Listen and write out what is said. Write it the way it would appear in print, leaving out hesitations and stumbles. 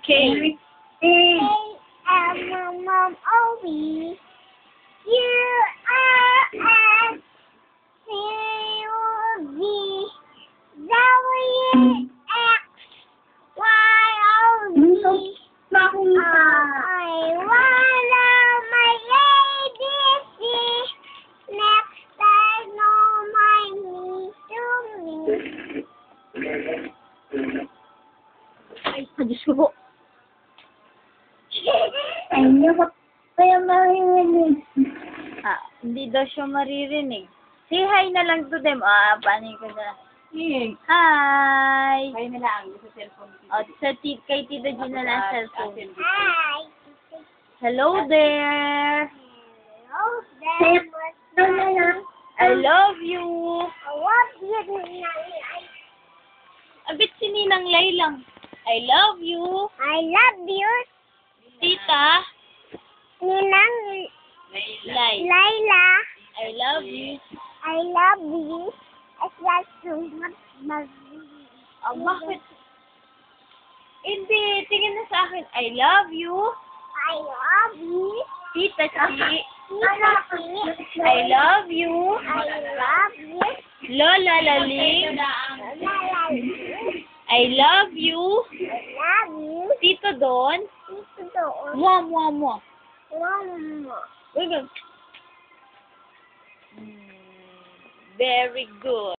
K. K-M-M-O-B. U-S-C-U-V-W-X-Y-O-Z. I wanna my ABC. Next time, no, my me to me. Ay, Diyos ko po. Ay, naku. Kaya maririnig. Hindi daw siya maririnig. Say hi na lang to them. Paano ko na? Hey. Hi! Kaya na lang sa cellphone. Kay Tita Jean na lang cellphone. Hi. Hello there! Hello, there. I love you! What did you Abit si Ninang Lay lang. I love you! I love you, Tita Ninang Lay. Laila. I love you. I love you. As well so much. Bakit? Hindi, tingin na sa akin. I love you. I love you. Tita Chi. I I love you. love you. Lola Laling. I love you. I love you. Tito Don. Ito doon. Mwah, mwah, mwah. Mama. Wait, wait. Very good.